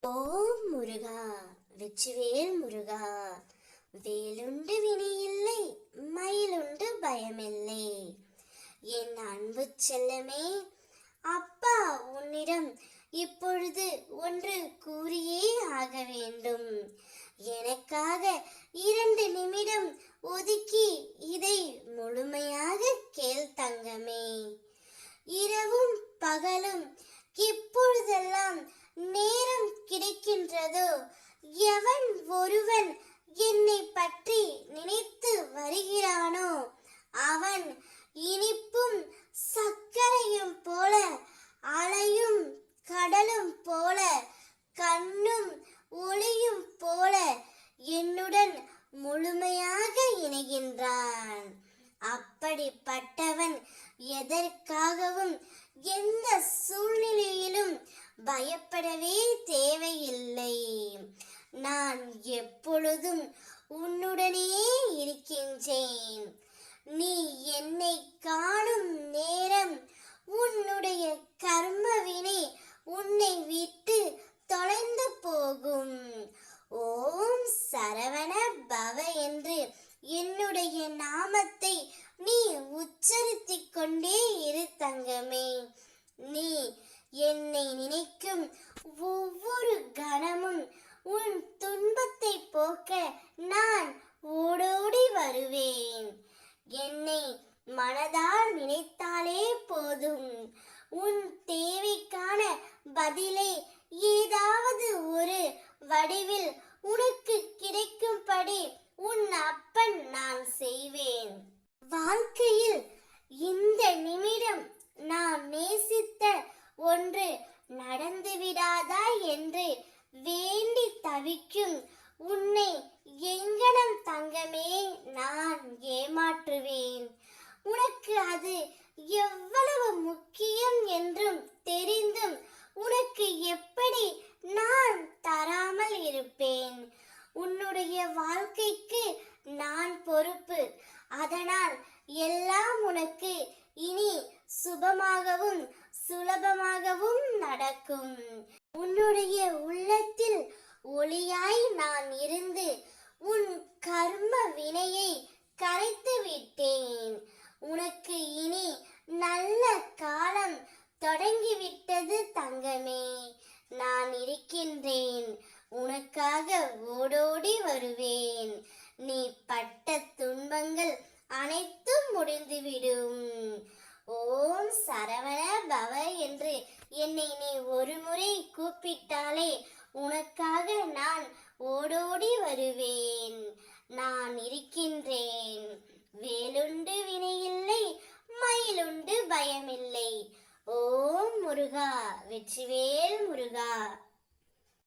ஓம் முருகா, வெற்றிவேல் முருகா. வேலுண்டு வினையில்லை, மயிலுண்டு பயமில்லை. என் அன்பு செல்லமே, அப்பா உன்னிடம் இப்பொழுது ஒன்று கூறியே ஆக வேண்டும். எனக்காக 2 நிமிடம் ஒதுக்கி இதை முழுமையாக கேள் தங்கமே. இரவும் பகலும் எப்பொழுதெல்லாம் நேரம் கிடைக்கின்றதோ, எவன் ஒருவன் என்னை பற்றி நினைத்து வருகிறானோ, அவன் இனிப்பும் சர்க்கரையும் போல, அலையும் கடலும் போல, கண்ணும் ஒளியும் போல என்னுடன் முழுமையாக இணைகின்றான். அப்படிப்பட்டவன் எதற்காகவும் எந்த சூழ்நிலையிலும் பயப்படவே தேவையில்லை. நான் எப்பொழுதும் உன்னுடனே இருக்கின்றேன். நீ என்னை காணும் நேரம் உன்னுடைய கர்மவினை உன்னை விட்டு தொலைந்து போகும். ஓம் சரவண பவ என்று என்னுடைய நாமத்தை நீ உச்சரித்துக் கொண்டே இரு தங்கமே. நீ என்னை நினைக்கும் ஒவ்வொரு கணமும் உன் துன்பத்தை போக்க நான் ஓடோடி வருவேன். என்னை மனதால் நினைத்தாலே போதும், உன் தேவைக்கான பதிலை ஏதாவது ஒரு வடிவில் உனக்கு கிடைக்கும்படி உன் அப்பன் நான் செய்வேன். வாழ்க்கையில் இந்த நிமிடம் நான் நேசித்த ஒன்று நடந்துவிடாதா என்று வேண்டி தவிக்கும் உன்னை எங்கனம் தங்கமே நான் ஏமாற்றுவேன். உனக்கு அது எவ்வளவு முக்கியம் என்றும் தெரிந்தும் உனக்கு எப்படி நான் தராமல் இருப்பேன்? உன்னுடைய வாழ்க்கைக்கு நான் பொறுப்பு. அதனால் எல்லாம் உனக்கு இனி சுபமாகவும் சுலபமாகவும் நடக்கும். உன்னுடைய உள்ளத்தில் ஒளியாய் நான் இருந்து உன் கர்ம வினையை கரைத்து விட்டேன். உனக்கு இனி நல்ல காலம் தொடங்கிவிட்டது தங்கமே. நான் இருக்கின்றேன், உனக்காக ஓடோடி வருவேன். நீ பட்ட துன்பங்கள் அனைத்தும் முடிந்துவிடும். ஓம் சரவண பவ என்று என்னை நீ ஒரு முறை கூப்பிட்டாலே உனக்காக நான் ஓடோடி வருவேன். நான் இருக்கின்றேன். வேலுண்டு வினையில்லை, மயிலுண்டு பயமில்லை. ஓம் முருகா, வெற்றிவேல் முருகா.